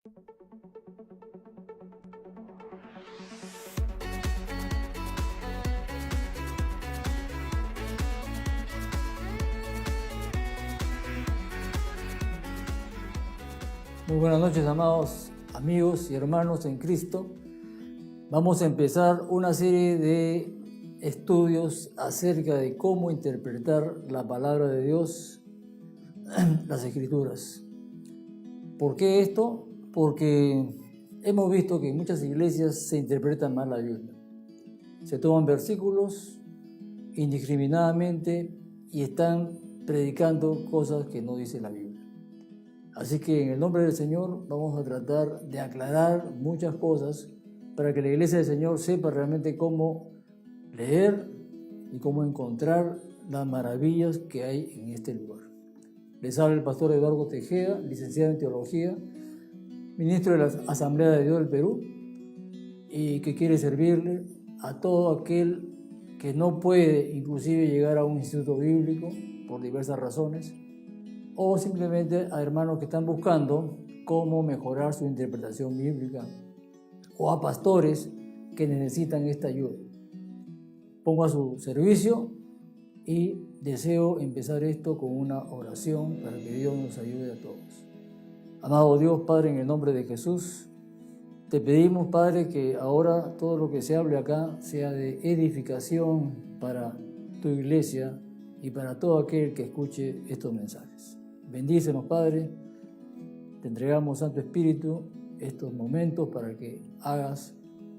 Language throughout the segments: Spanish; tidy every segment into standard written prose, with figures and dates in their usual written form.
Muy buenas noches, amados amigos y hermanos en Cristo. Vamos a empezar una serie de estudios acerca de cómo interpretar la palabra de Dios, las Escrituras. ¿Por qué esto? Porque hemos visto que en muchas iglesias se interpretan mal la Biblia. Se toman versículos indiscriminadamente y están predicando cosas que no dice la Biblia. Así que en el nombre del Señor vamos a tratar de aclarar muchas cosas para que la iglesia del Señor sepa realmente cómo leer y cómo encontrar las maravillas que hay en este lugar. Les habla el pastor Eduardo Tejeda, licenciado en Teología, ministro de la Asamblea de Dios del Perú, y que quiere servirle a todo aquel que no puede inclusive llegar a un instituto bíblico por diversas razones, o simplemente a hermanos que están buscando cómo mejorar su interpretación bíblica, o a pastores que necesitan esta ayuda. Pongo a su servicio y deseo empezar esto con una oración para que Dios nos ayude a todos. Amado Dios, Padre, en el nombre de Jesús, te pedimos, Padre, que ahora todo lo que se hable acá sea de edificación para tu iglesia y para todo aquel que escuche estos mensajes. Bendícenos, Padre, te entregamos, Santo Espíritu, estos momentos para que hagas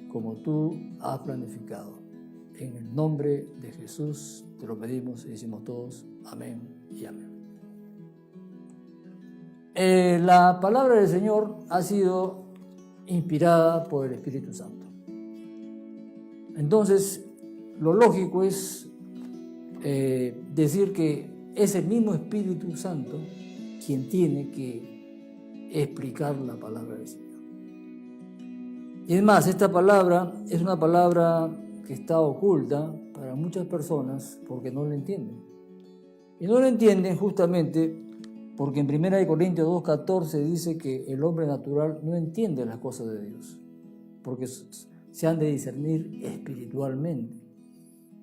como tú has planificado. En el nombre de Jesús te lo pedimos y decimos todos amén y amén. La palabra del Señor ha sido inspirada por el Espíritu Santo. Entonces, lo lógico es decir que es el mismo Espíritu Santo quien tiene que explicar la palabra del Señor. Y es más, esta palabra es una palabra que está oculta para muchas personas porque no la entienden. Y no la entienden justamente porque en 1 Corintios 2:14 dice que el hombre natural no entiende las cosas de Dios, porque se han de discernir espiritualmente.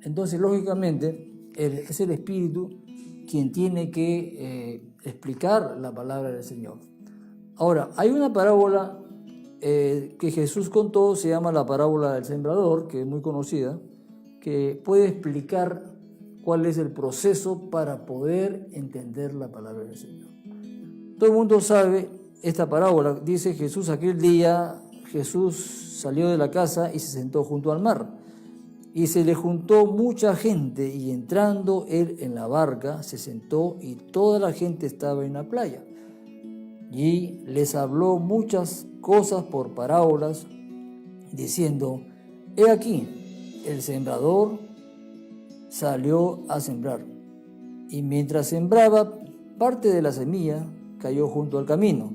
Entonces, lógicamente, es el Espíritu quien tiene que explicar la palabra del Señor. Ahora, hay una parábola que Jesús contó, se llama la parábola del sembrador, que es muy conocida, que puede explicar cuál es el proceso para poder entender la palabra del Señor. Todo el mundo sabe esta parábola. Dice Jesús, aquel día Jesús salió de la casa y se sentó junto al mar. Y se le juntó mucha gente, y entrando él en la barca, se sentó, y toda la gente estaba en la playa. Y les habló muchas cosas por parábolas, diciendo: he aquí, el sembrador salió a sembrar, y mientras sembraba, parte de la semilla cayó junto al camino.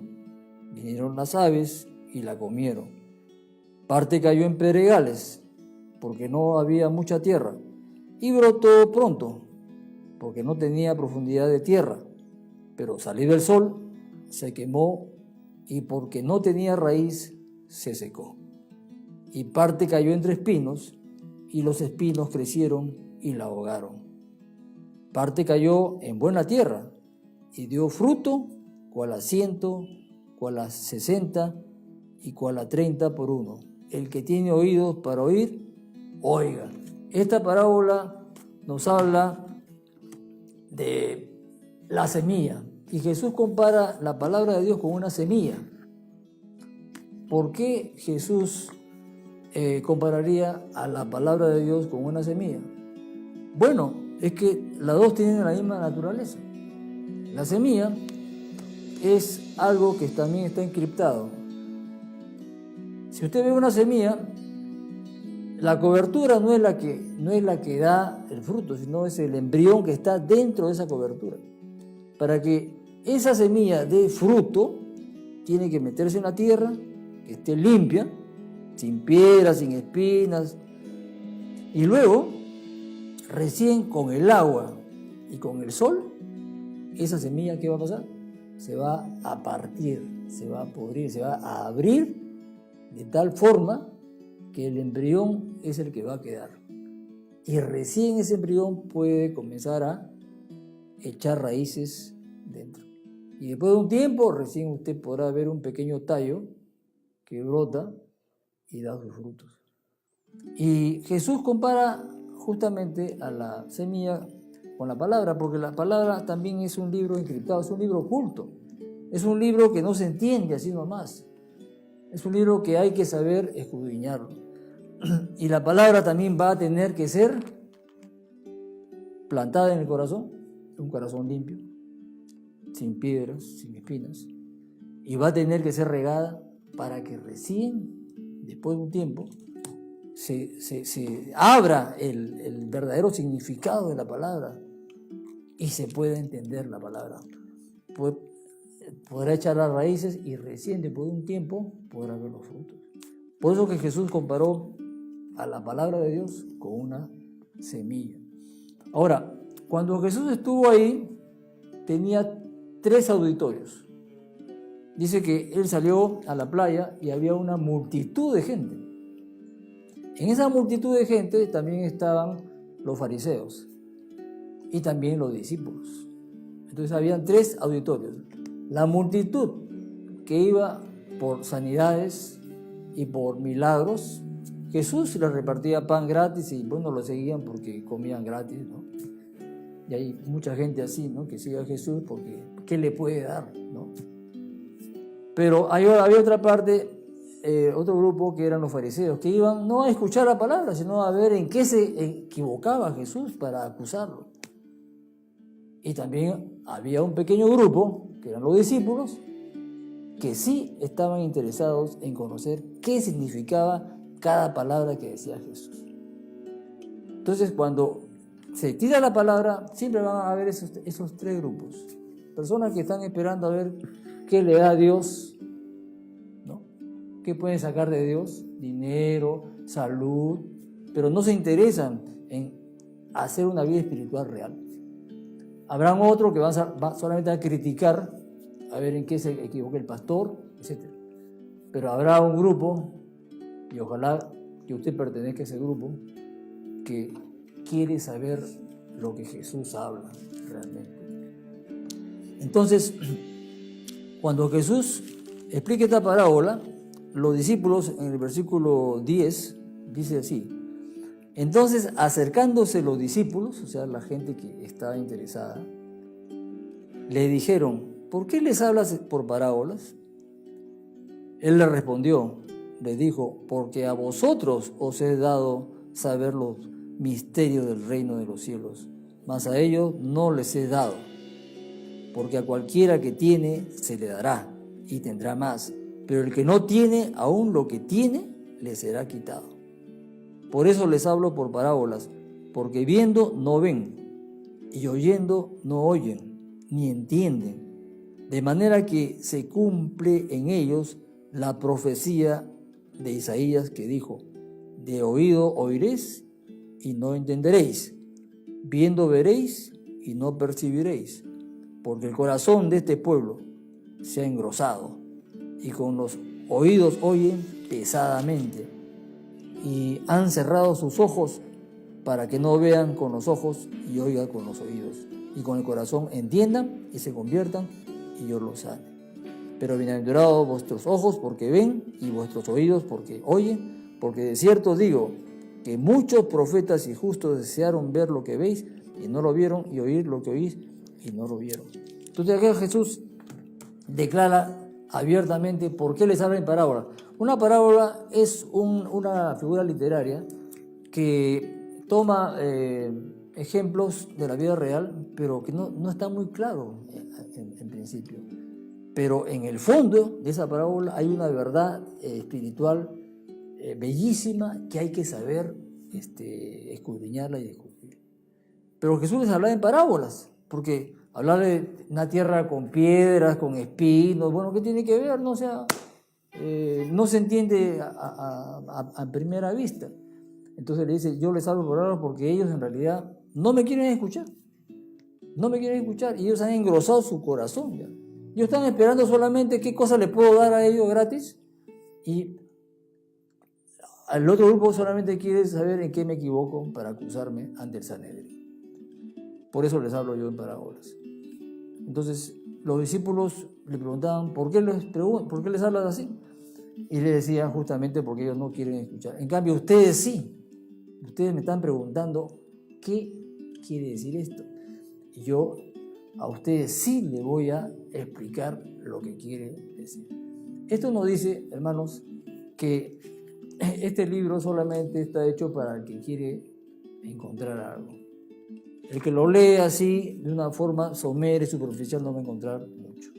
Vinieron las aves y la comieron. Parte cayó en pedregales, porque no había mucha tierra, y brotó pronto, porque no tenía profundidad de tierra. Pero salido el sol, se quemó, y porque no tenía raíz, se secó. Y parte cayó entre espinos, y los espinos crecieron y la ahogaron. Parte cayó en buena tierra, y dio fruto, cual a 100, cual a 60, y cual a 30 por uno. El que tiene oídos para oír, oiga. Esta parábola nos habla de la semilla, y Jesús compara la palabra de Dios con una semilla. ¿Por qué Jesús compararía a la palabra de Dios con una semilla? Bueno, es que las dos tienen la misma naturaleza. La semilla es algo que también está encriptado. Si usted ve una semilla, la cobertura no es la que da el fruto, sino es el embrión que está dentro de esa cobertura. Para que esa semilla dé fruto, tiene que meterse en la tierra, que esté limpia, sin piedras, sin espinas, y luego, recién con el agua y con el sol, esa semilla, ¿qué va a pasar? Se va a partir. se va a pudrir, se va a abrir de tal forma que el embrión es el que va a quedar. Y recién ese embrión puede comenzar a echar raíces dentro. Y después de un tiempo, recién usted podrá ver un pequeño tallo que brota y da sus frutos. Y Jesús compara justamente a la semilla con la palabra, porque la palabra también es un libro encriptado, es un libro oculto, es un libro que no se entiende así nomás, es un libro que hay que saber escudriñarlo. Y la palabra también va a tener que ser plantada en el corazón, un corazón limpio, sin piedras, sin espinas, y va a tener que ser regada para que recién, después de un tiempo, se abra el verdadero significado de la palabra y se pueda entender la palabra. Podrá echar las raíces y recién después de un tiempo podrá ver los frutos. Por eso que Jesús comparó a la palabra de Dios con una semilla. Ahora, cuando Jesús estuvo ahí, tenía 3 auditorios. Dice que él salió a la playa y había una multitud de gente. En esa multitud de gente también estaban los fariseos y también los discípulos. Entonces habían 3 auditorios. La multitud que iba por sanidades y por milagros, Jesús les repartía pan gratis y bueno, lo seguían porque comían gratis, ¿no? Y hay mucha gente así, ¿no? Que sigue a Jesús porque ¿qué le puede dar, no? Pero había otra parte, otro grupo que eran los fariseos, que iban no a escuchar la palabra, sino a ver en qué se equivocaba Jesús para acusarlo. Y también había un pequeño grupo, que eran los discípulos, que sí estaban interesados en conocer qué significaba cada palabra que decía Jesús. Entonces, cuando se tira la palabra, siempre van a haber esos 3 grupos. Personas que están esperando a ver qué le da Dios, ¿no? ¿Qué pueden sacar de Dios? Dinero, salud, pero no se interesan en hacer una vida espiritual real. Habrán otros que van solamente a criticar, a ver en qué se equivoca el pastor, etc. Pero habrá un grupo, y ojalá que usted pertenezca a ese grupo, que quiere saber lo que Jesús habla realmente. Entonces, cuando Jesús explica esta parábola, los discípulos, en el versículo 10, dice así: entonces, acercándose los discípulos, o sea, la gente que estaba interesada, le dijeron: ¿por qué les hablas por parábolas? Él le respondió, le dijo: porque a vosotros os he dado saber los misterios del reino de los cielos, mas a ellos no les he dado, porque a cualquiera que tiene se le dará y tendrá más, pero el que no tiene, aún lo que tiene, le será quitado. Por eso les hablo por parábolas, porque viendo no ven, y oyendo no oyen, ni entienden, de manera que se cumple en ellos la profecía de Isaías que dijo: de oído oiréis y no entenderéis, viendo veréis y no percibiréis, porque el corazón de este pueblo se ha engrosado, y con los oídos oyen pesadamente, y han cerrado sus ojos para que no vean con los ojos y oigan con los oídos, y con el corazón entiendan y se conviertan y yo los sane. Pero bienaventurados vuestros ojos porque ven y vuestros oídos porque oyen, porque de cierto digo que muchos profetas y justos desearon ver lo que veis y no lo vieron, y oír lo que oís y no lo vieron. Entonces aquí Jesús declara abiertamente por qué les habla en parábola. Una parábola es una figura literaria que toma ejemplos de la vida real, pero que no está muy claro en principio. Pero en el fondo de esa parábola hay una verdad espiritual bellísima que hay que saber escudriñarla y descubrir. Pero Jesús les hablaba en parábolas, porque hablar de una tierra con piedras, con espinos, bueno, ¿qué tiene que ver? No, o sea, no se entiende a primera vista. Entonces le dice: yo les hablo por parábolas porque ellos en realidad no me quieren escuchar. No me quieren escuchar y ellos han engrosado su corazón ya. Ellos están esperando solamente qué cosa le puedo dar a ellos gratis, y al otro grupo solamente quiere saber en qué me equivoco para acusarme ante el Sanedrín. Por eso les hablo yo en parábolas. Entonces los discípulos le preguntaban, ¿por qué les hablas así? Y le decían, justamente porque ellos no quieren escuchar. En cambio, ustedes sí. Ustedes me están preguntando, ¿qué quiere decir esto? Y yo a ustedes sí les voy a explicar lo que quiere decir. Esto nos dice, hermanos, que este libro solamente está hecho para el que quiere encontrar algo. El que lo lee así, de una forma somera y superficial, no va a encontrar mucho.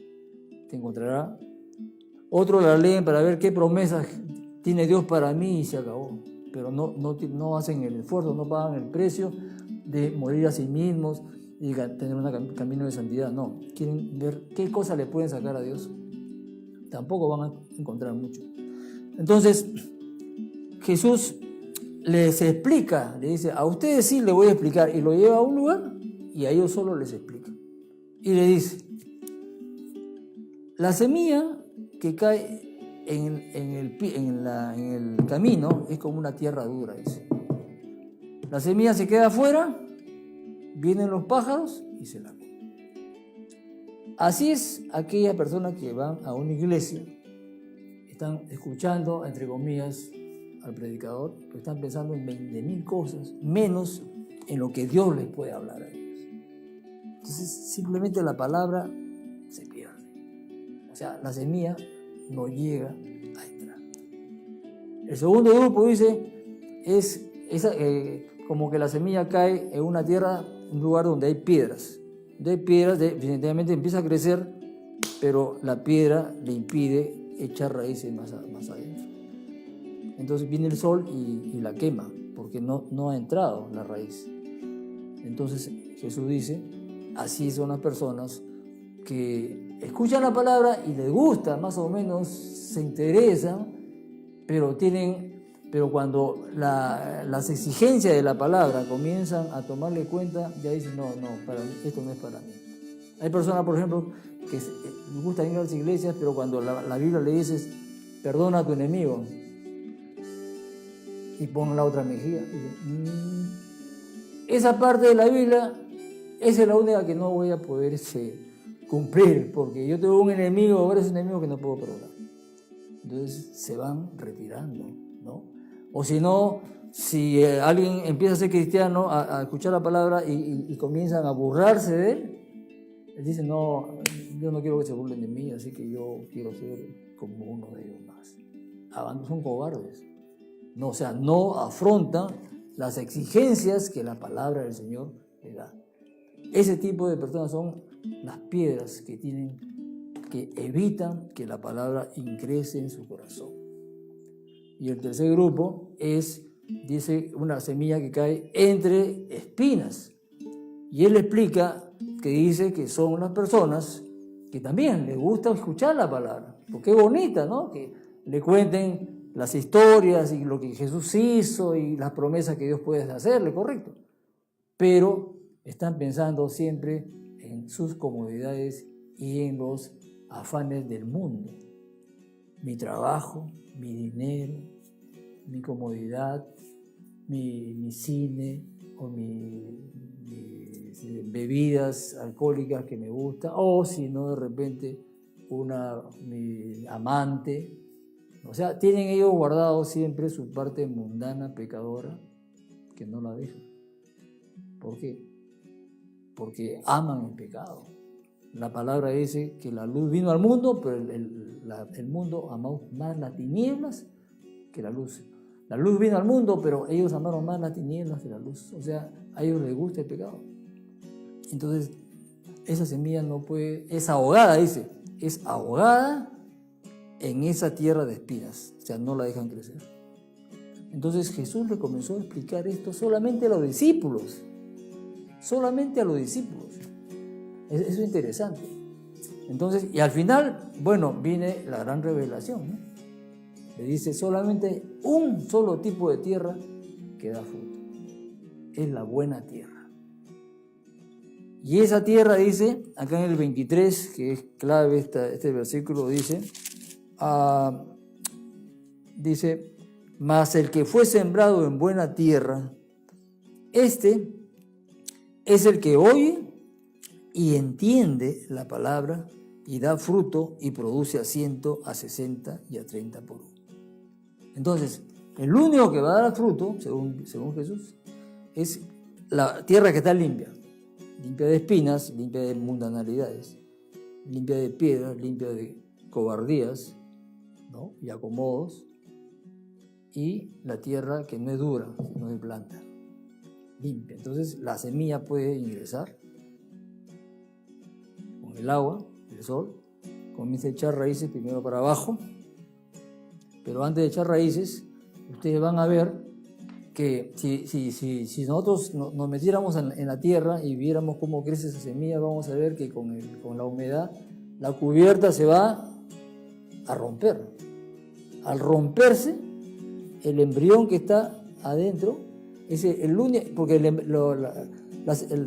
Te encontrará. Otros la leen para ver qué promesas tiene Dios para mí y se acabó. Pero no hacen el esfuerzo, no pagan el precio de morir a sí mismos y tener un camino de santidad. No, quieren ver qué cosa le pueden sacar a Dios. Tampoco van a encontrar mucho. Entonces, Jesús les explica, le dice, a ustedes sí les voy a explicar, y lo lleva a un lugar y a ellos solo les explica. Y le dice, la semilla que cae en el camino es como una tierra dura, dice. La semilla se queda afuera, vienen los pájaros y se la comen. Así es aquella persona que van a una iglesia, están escuchando, entre comillas, al predicador, pero están pensando en 20.000 cosas, menos en lo que Dios les puede hablar a ellos. Entonces, simplemente la palabra se pierde. O sea, la semilla no llega a entrar. El segundo grupo dice, es como que la semilla cae en una tierra, un lugar donde hay piedras. Donde hay piedras, definitivamente empieza a crecer, pero la piedra le impide echar raíces más adentro. Entonces viene el sol y la quema, porque no ha entrado la raíz. Entonces Jesús dice, así son las personas que escuchan la palabra y les gusta, más o menos, se interesan, pero cuando las exigencias de la palabra comienzan a tomarle cuenta, ya dicen, no, esto no es para mí. Hay personas, por ejemplo, que les gusta ir a las iglesias, pero cuando la Biblia le dice, perdona a tu enemigo, y pon la otra mejilla, esa parte de la Biblia, esa es la única que no voy a poder cumplir, porque yo tengo un enemigo, varios enemigos que no puedo perdonar. Entonces se van retirando, ¿no? O si no, si alguien empieza a ser cristiano, a escuchar la palabra y comienzan a burlarse de él dice, no, yo no quiero que se burlen de mí, así que yo quiero ser como uno de ellos más. Son cobardes. No, o sea, no afrontan las exigencias que la palabra del Señor le da. Ese tipo de personas son las piedras que evitan que la palabra ingrese en su corazón. Y el tercer grupo dice, una semilla que cae entre espinas. Y él explica que dice que son las personas que también les gusta escuchar la palabra, porque es bonita, ¿no? Que le cuenten las historias y lo que Jesús hizo y las promesas que Dios puede hacerle, correcto. Pero están pensando siempre en sus comodidades y en los afanes del mundo. Mi trabajo, mi dinero, mi comodidad, mi cine o mis bebidas alcohólicas que me gustan, o si no, de repente mi amante. O sea, tienen ellos guardado siempre su parte mundana, pecadora, que no la dejan. ¿Por qué? Porque aman el pecado. La palabra dice que la luz vino al mundo, pero el mundo amó más las tinieblas que la luz. La luz vino al mundo, pero ellos amaron más las tinieblas que la luz. O sea, a ellos les gusta el pecado. Entonces, esa semilla es ahogada, dice, es ahogada en esa tierra de espinas, o sea, no la dejan crecer. Entonces Jesús le comenzó a explicar esto solamente a los discípulos, Eso es interesante. Entonces, y al final, viene la gran revelación, ¿no? Le dice, solamente un solo tipo de tierra que da fruto, es la buena tierra. Y esa tierra dice, acá en el 23, que es clave este versículo, dice, mas el que fue sembrado en buena tierra, este es el que oye y entiende la palabra y da fruto y produce a 100, a 60 y a 30 por uno. Entonces, el único que va a dar fruto, según Jesús, es la tierra que está limpia de espinas, limpia de mundanalidades, limpia de piedras, limpia de cobardías, ¿no? Y acomodos, y la tierra que no es dura, no es blanda, limpia. Entonces la semilla puede ingresar con el agua, el sol, comienza a echar raíces primero para abajo, pero antes de echar raíces, ustedes van a ver que si nosotros nos metiéramos en la tierra y viéramos cómo crece esa semilla, vamos a ver que con la humedad la cubierta se va a romper. Al romperse, el embrión que está adentro, porque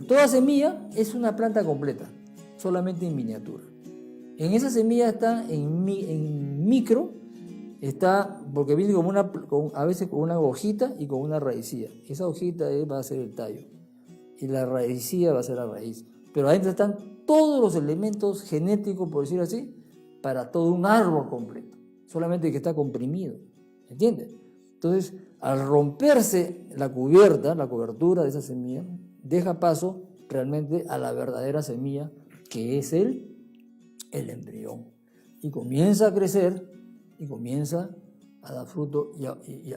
toda semilla es una planta completa, solamente en miniatura. En esa semilla está en micro, está, porque viene a veces con una hojita y con una raicilla. Esa hojita va a ser el tallo y la raicilla va a ser la raíz. Pero adentro están todos los elementos genéticos, por decir así, para todo un árbol completo, solamente que está comprimido, ¿entiendes? Entonces, al romperse la cobertura de esa semilla, deja paso realmente a la verdadera semilla, que es el embrión, y comienza a crecer y comienza a dar fruto, y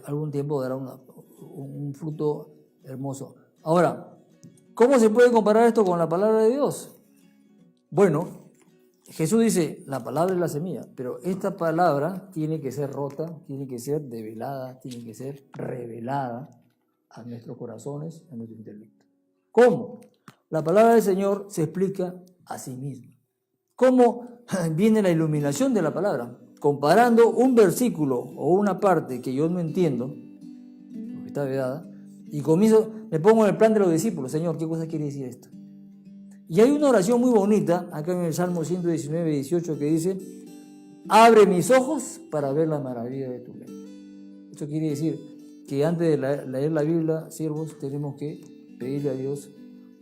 algún tiempo dará un fruto hermoso. Ahora, ¿cómo se puede comparar esto con la palabra de Dios? Bueno, Jesús dice, la palabra es la semilla, pero esta palabra tiene que ser rota, tiene que ser develada, tiene que ser revelada a nuestros corazones, a nuestro intelecto. ¿Cómo? La palabra del Señor se explica a sí misma. ¿Cómo viene la iluminación de la palabra? Comparando un versículo o una parte que yo no entiendo, porque está vedada, y me pongo en el plan de los discípulos. Señor, ¿qué cosa quiere decir esto? Y hay una oración muy bonita, acá en el Salmo 119, 18, que dice, abre mis ojos para ver la maravilla de tu ley. Esto quiere decir que antes de leer la Biblia, siervos, tenemos que pedirle a Dios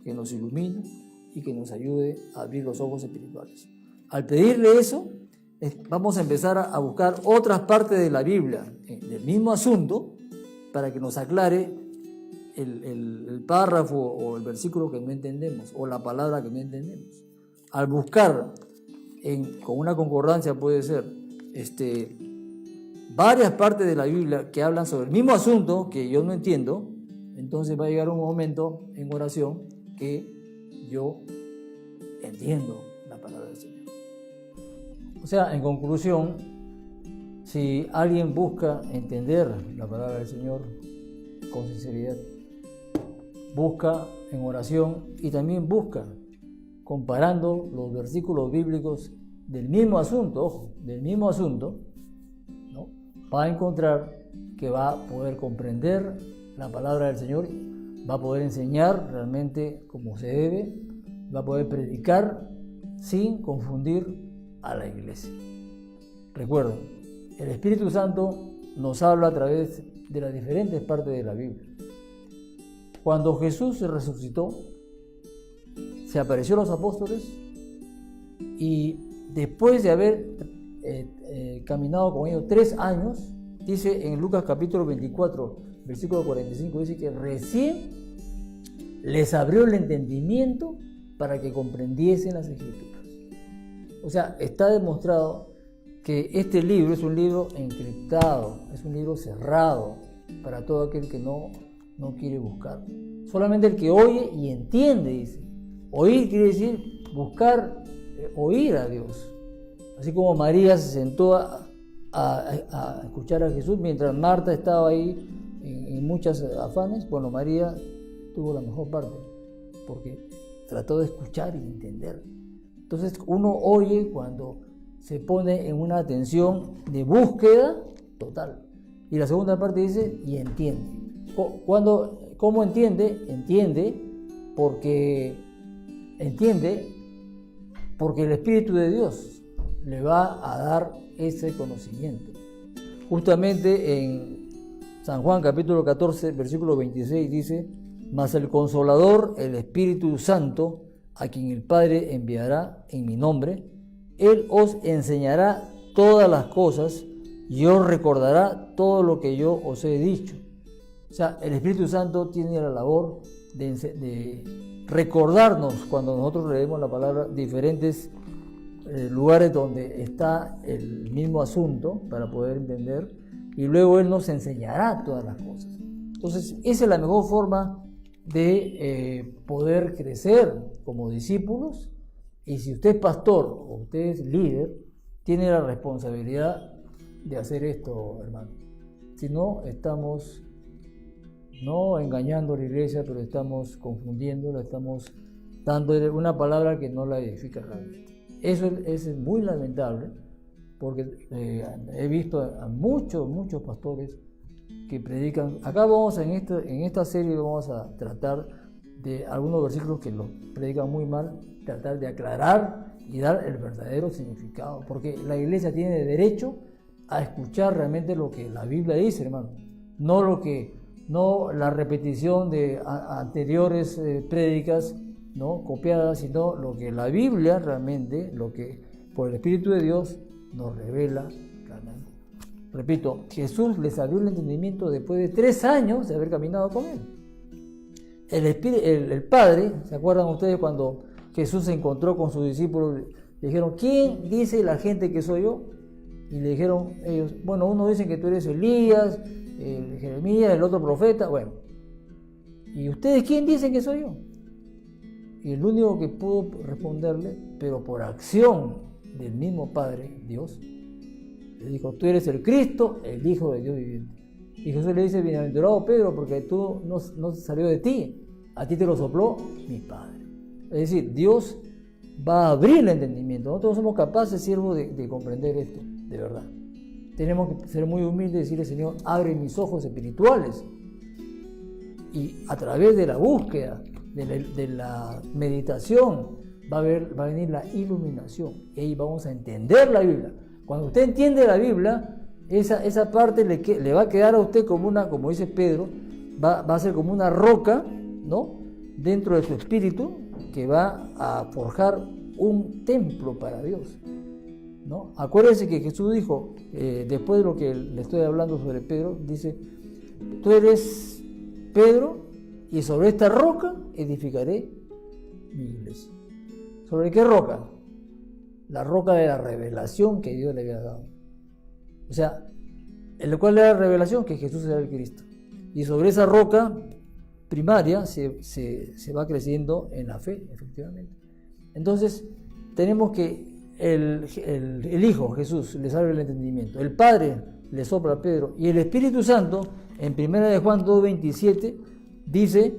que nos ilumine y que nos ayude a abrir los ojos espirituales. Al pedirle eso, vamos a empezar a buscar otras partes de la Biblia del mismo asunto para que nos aclare el párrafo o el versículo que no entendemos o la palabra que no entendemos. Al buscar con una concordancia puede ser varias partes de la Biblia que hablan sobre el mismo asunto que yo no entiendo, entonces va a llegar un momento en oración que yo entiendo la palabra del Señor. O sea, en conclusión, si alguien busca entender la palabra del Señor con sinceridad, busca en oración y también busca comparando los versículos bíblicos del mismo asunto, ojo, del mismo asunto, ¿no? Va a encontrar que va a poder comprender la palabra del Señor, va a poder enseñar realmente como se debe, va a poder predicar sin confundir a la iglesia. Recuerden, el Espíritu Santo nos habla a través de las diferentes partes de la Biblia. Cuando Jesús se resucitó, se apareció a los apóstoles y después de haber caminado con ellos 3 años, dice en Lucas capítulo 24, versículo 45, dice que recién les abrió el entendimiento para que comprendiesen las Escrituras. O sea, está demostrado que este libro es un libro encriptado, es un libro cerrado para todo aquel que no quiere buscar. Solamente el que oye y entiende, dice. Oír quiere decir buscar, oír a Dios. Así como María se sentó a escuchar a Jesús mientras Marta estaba ahí en muchas afanes, bueno, María tuvo la mejor parte porque trató de escuchar y entender. Entonces uno oye cuando se pone en una atención de búsqueda total. Y la segunda parte dice, y entiende. ¿Cómo entiende? Entiende porque entiende, porque el Espíritu de Dios le va a dar ese conocimiento. Justamente en San Juan capítulo 14, versículo 26 dice: mas el Consolador, el Espíritu Santo, a quien el Padre enviará en mi nombre, Él os enseñará todas las cosas y os recordará todo lo que yo os he dicho. O sea, el Espíritu Santo tiene la labor de recordarnos, cuando nosotros leemos la palabra, diferentes lugares donde está el mismo asunto para poder entender, y luego Él nos enseñará todas las cosas. Entonces, esa es la mejor forma de poder crecer como discípulos. Y si usted es pastor o usted es líder, tiene la responsabilidad de hacer esto, hermano. Si no, estamos no engañando a la iglesia, pero estamos confundiéndola, estamos dándole una palabra que no la edifica realmente. Eso es muy lamentable, porque he visto a muchos pastores que predican. Acá en esta serie vamos a tratar de algunos versículos que los predican muy mal, tratar de aclarar y dar el verdadero significado, porque la iglesia tiene derecho a escuchar realmente lo que la Biblia dice, hermano, no la repetición de anteriores prédicas, ¿no?, copiadas, sino lo que la Biblia realmente, lo que por el Espíritu de Dios nos revela realmente. Repito, Jesús les abrió el entendimiento después de 3 años de haber caminado con Él. El Padre, ¿se acuerdan ustedes cuando Jesús se encontró con sus discípulos? Le dijeron: ¿quién dice la gente que soy yo? Y le dijeron ellos: bueno, uno dicen que tú eres Elías, Jeremías, el otro profeta. Bueno, ¿y ustedes quién dicen que soy yo? Y el único que pudo responderle, pero por acción del mismo Padre, Dios, le dijo: tú eres el Cristo, el Hijo de Dios viviente. Y Jesús le dice: bienaventurado Pedro, porque tú no salió de ti, a ti te lo sopló mi Padre. Es decir, Dios va a abrir el entendimiento. Nosotros somos capaces, siervos, de comprender esto, de verdad. Tenemos que ser muy humildes y decirle: Señor, abre mis ojos espirituales. Y a través de la búsqueda, de la meditación, va a venir la iluminación. Y ahí vamos a entender la Biblia. Cuando usted entiende la Biblia, esa parte le va a quedar a usted como dice Pedro, va a ser como una roca, ¿no?, dentro de su espíritu, que va a forjar un templo para Dios, ¿no? Acuérdense que Jesús dijo, después de lo que le estoy hablando sobre Pedro, dice: tú eres Pedro, y sobre esta roca edificaré mi iglesia. ¿Sobre qué roca? La roca de la revelación que Dios le había dado. O sea, en lo cual era la revelación que Jesús era el Cristo. Y sobre esa roca primaria se va creciendo en la fe, efectivamente. Entonces, tenemos que el Hijo, Jesús, les abre el entendimiento. El Padre le sopla a Pedro. Y el Espíritu Santo, en 1 de Juan 2:27, dice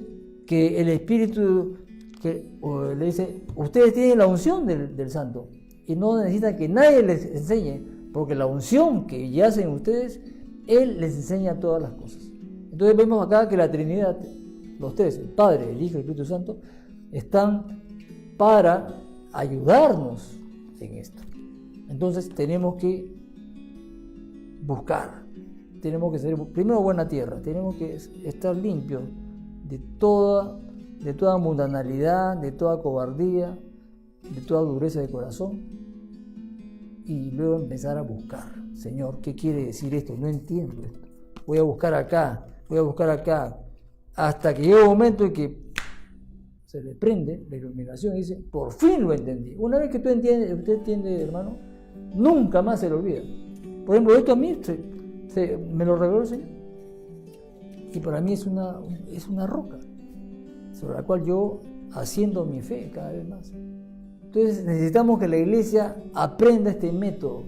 que el Espíritu le dice: ustedes tienen la unción del Santo y no necesitan que nadie les enseñe, porque la unción que yace en ustedes, Él les enseña todas las cosas. Entonces vemos acá que la Trinidad, los tres, el Padre, el Hijo y el Espíritu Santo, están para ayudarnos en esto. Entonces tenemos que buscar, tenemos que ser primero buena tierra, tenemos que estar limpios de toda mundanalidad, de toda cobardía, de toda dureza de corazón, y luego empezar a buscar: Señor, ¿qué quiere decir esto? No entiendo esto. Voy a buscar acá, hasta que llega un momento en que se le prende la iluminación y dice: por fin lo entendí. Una vez que usted entiende, hermano, nunca más se lo olvida. Por ejemplo, esto a mí me lo reveló el Señor, y para mí es una roca sobre la cual yo asciendo mi fe cada vez más. Entonces necesitamos que la iglesia aprenda este método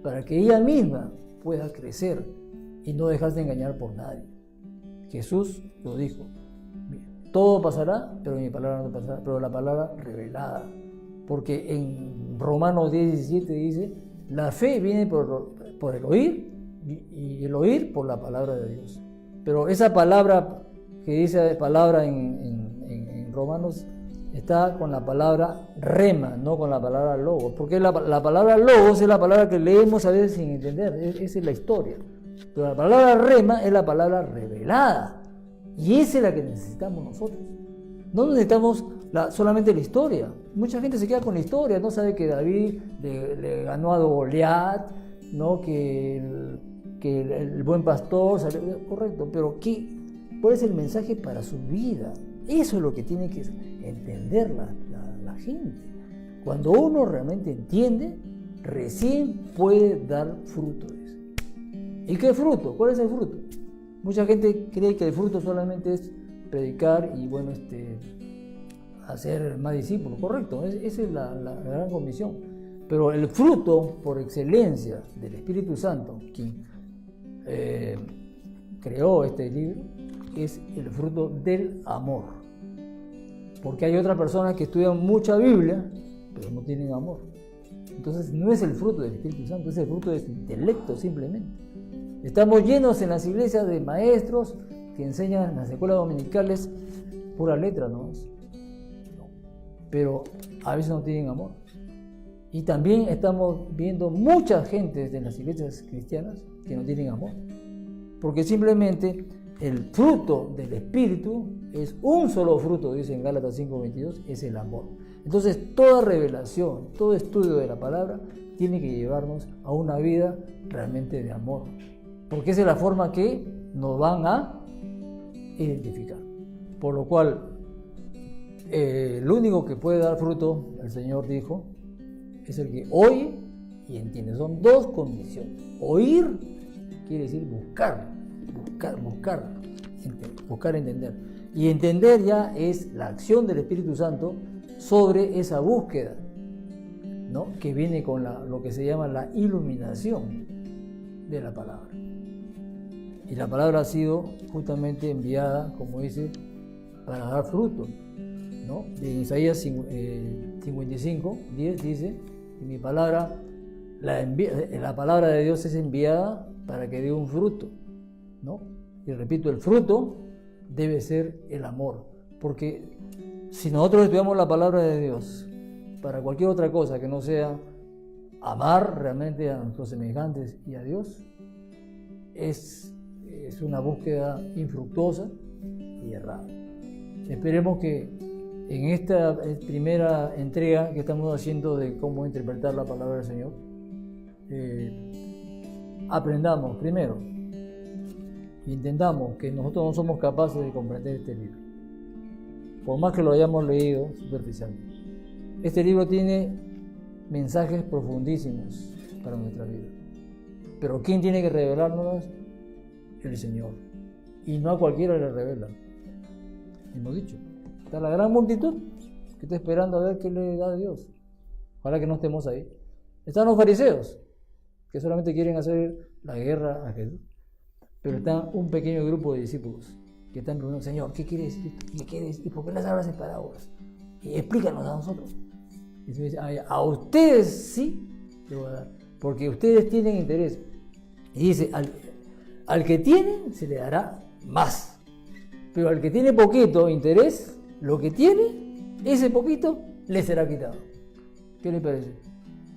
para que ella misma pueda crecer y no dejarse engañar por nadie. Jesús lo dijo: todo pasará, pero mi palabra no pasará, pero la palabra revelada. Porque en Romanos 10:17 dice: la fe viene por el oír, y el oír por la palabra de Dios. Pero esa palabra que dice palabra en Romanos está con la palabra rema, no con la palabra logos, porque la palabra logos es la palabra que leemos a veces sin entender, esa es la historia. Pero la palabra rema es la palabra revelada, y esa es la que necesitamos nosotros. No necesitamos solamente la historia. Mucha gente se queda con la historia, no sabe que David le ganó a Goliat, ¿no? que el buen pastor salió, correcto, pero ¿cuál es el mensaje para su vida? Eso es lo que tiene que entender la gente. Cuando uno realmente entiende, recién puede dar fruto. ¿Y qué fruto? ¿Cuál es el fruto? Mucha gente cree que el fruto solamente es predicar y bueno, hacer más discípulos, correcto, esa es la gran comisión. Pero el fruto por excelencia del Espíritu Santo, quien creó este libro, es el fruto del amor. Porque hay otras personas que estudian mucha Biblia, pero no tienen amor. Entonces no es el fruto del Espíritu Santo, es el fruto de su intelecto simplemente. Estamos llenos en las iglesias de maestros que enseñan en las escuelas dominicales pura letra, ¿no? Pero a veces no tienen amor. Y también estamos viendo mucha gente de las iglesias cristianas que no tienen amor. Porque simplemente el fruto del Espíritu es un solo fruto, dice en Gálatas 5:22, es el amor. Entonces toda revelación, todo estudio de la palabra tiene que llevarnos a una vida realmente de amor. Porque esa es la forma que nos van a identificar. Por lo cual, el único que puede dar fruto, el Señor dijo, es el que oye y entiende. Son dos condiciones. Oír quiere decir buscar entender. Y entender ya es la acción del Espíritu Santo sobre esa búsqueda, ¿no? Que viene con lo que se llama la iluminación de la palabra. Y la palabra ha sido justamente enviada, como dice, para dar fruto, ¿no? En Isaías 55:10 dice, mi palabra, la palabra de Dios es enviada para que dé un fruto, ¿no? Y repito, el fruto debe ser el amor, porque si nosotros estudiamos la palabra de Dios para cualquier otra cosa que no sea amar realmente a nuestros semejantes y a Dios, es una búsqueda infructuosa y errada. Esperemos que en esta primera entrega que estamos haciendo de cómo interpretar la palabra del Señor, aprendamos primero y entendamos que nosotros no somos capaces de comprender este libro, por más que lo hayamos leído superficialmente. Este libro tiene mensajes profundísimos para nuestra vida, pero ¿quién tiene que revelárnoslos? El Señor, y no a cualquiera le revela. Hemos dicho, está la gran multitud que está esperando a ver qué le da Dios. Ojalá que no estemos ahí. Están los fariseos, que solamente quieren hacer la guerra a Jesús, pero está un pequeño grupo de discípulos que están preguntando, Señor, ¿qué quiere decir esto? ¿Qué quiere decir? ¿Y por qué las hablas en parábolas? Y explícanos a nosotros. Y se dice, a ustedes sí te voy a dar, porque ustedes tienen interés. Y dice, al que tiene se le dará más, pero al que tiene poquito interés, lo que tiene, ese poquito le será quitado. ¿Qué le parece?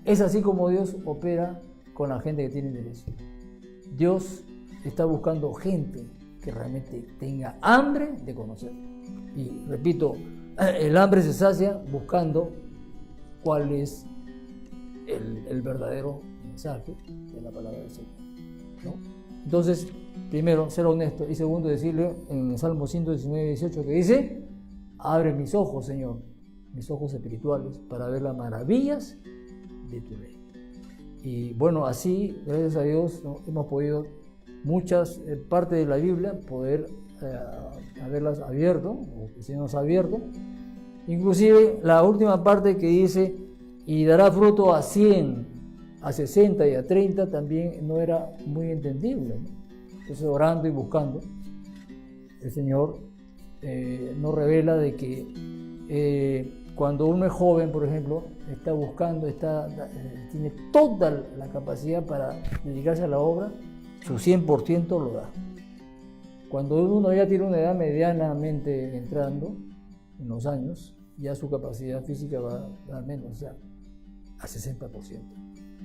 Es así como Dios opera con la gente que tiene interés. Dios está buscando gente que realmente tenga hambre de conocer. Y repito, el hambre se sacia buscando cuál es el verdadero mensaje de la palabra del Señor, ¿no? Entonces, primero, ser honesto, y segundo, decirle en el Salmo 119:18 que dice, abre mis ojos, Señor, mis ojos espirituales, para ver las maravillas de tu ley. Y bueno, así, gracias a Dios, ¿no? Hemos podido muchas partes de la Biblia poder haberlas abierto, o que se nos ha abierto. Inclusive la última parte que dice, y dará fruto a 100, a 60 y a 30, también no era muy entendible, ¿no? Entonces, orando y buscando, el Señor nos revela de que cuando uno es joven, por ejemplo, está buscando, tiene toda la capacidad para dedicarse a la obra, su 100% lo da. Cuando uno ya tiene una edad medianamente entrando en los años, ya su capacidad física va a menos, o sea, a 60%.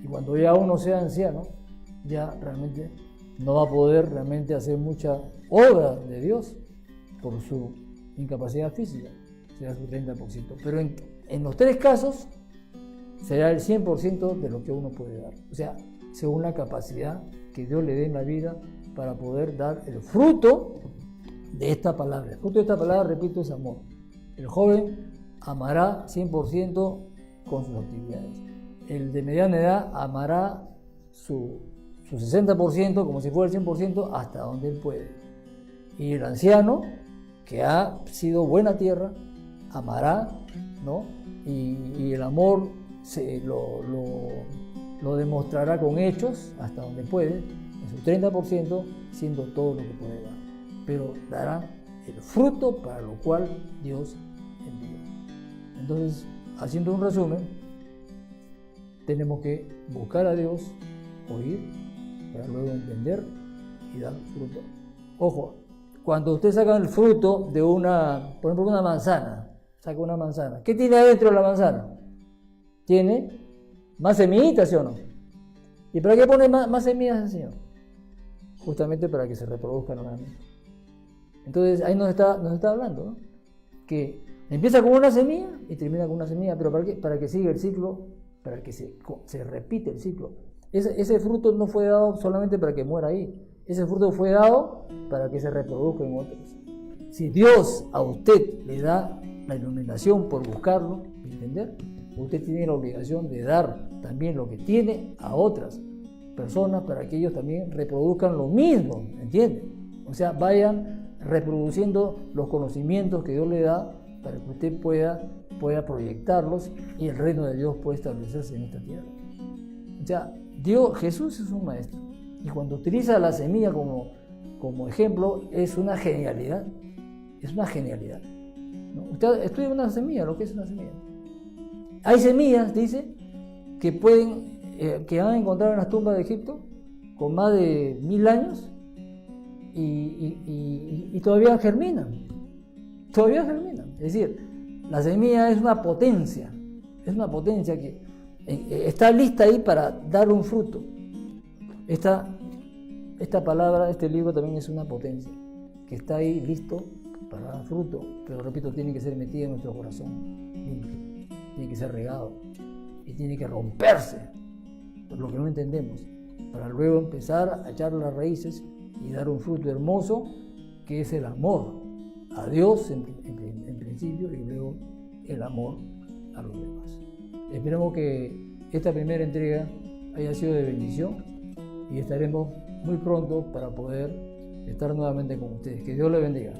Y cuando ya uno sea anciano, ya realmente no va a poder realmente hacer mucha obra de Dios por su incapacidad física, será su 30%. Pero en los tres casos será el 100% de lo que uno puede dar. O sea, según la capacidad que Dios le dé en la vida para poder dar el fruto de esta palabra. El fruto de esta palabra, repito, es amor. El joven amará 100% con sus actividades. El de mediana edad amará su 60%, como si fuera el 100%, hasta donde él puede. Y el anciano, que ha sido buena tierra, amará, ¿no? Y el amor lo demostrará con hechos, hasta donde puede, en su 30%, siendo todo lo que puede dar. Pero dará el fruto para lo cual Dios envió. Entonces, haciendo un resumen, tenemos que buscar a Dios, oír, para luego entender y dar fruto. Ojo, cuando usted saca el fruto de por ejemplo, una manzana, saca una manzana, ¿qué tiene adentro de la manzana? Tiene más semillitas, ¿sí o no? ¿Y para qué pone más semillas el Señor? Justamente para que se reproduzcan nuevamente. Entonces ahí nos está hablando, ¿no? Que empieza con una semilla y termina con una semilla, pero ¿para qué? Para que siga el ciclo, para que se repite el ciclo. Ese fruto no fue dado solamente para que muera ahí, ese fruto fue dado para que se reproduzca en otros. Si Dios a usted le da la iluminación por buscarlo, ¿entender? Usted tiene la obligación de dar también lo que tiene a otras personas para que ellos también reproduzcan lo mismo, ¿entiende? O sea, vayan reproduciendo los conocimientos que Dios le da para que usted pueda proyectarlos y el reino de Dios pueda establecerse en esta tierra. O sea, Jesús es un maestro y cuando utiliza la semilla como ejemplo es una genialidad, ¿no? Usted estudia una semilla, lo que es una semilla. Hay semillas, dice, que han encontrado en las tumbas de Egipto con más de 1000 años y todavía germinan. Es decir, la semilla es una potencia que está lista ahí para dar un fruto. Esta palabra, este libro también es una potencia que está ahí listo para dar fruto, pero repito, tiene que ser metido en nuestro corazón, tiene que ser regado y tiene que romperse por lo que no entendemos, para luego empezar a echar las raíces y dar un fruto hermoso que es el amor a Dios en principio y luego el amor a los demás. Esperemos que esta primera entrega haya sido de bendición y estaremos muy pronto para poder estar nuevamente con ustedes. Que Dios les bendiga.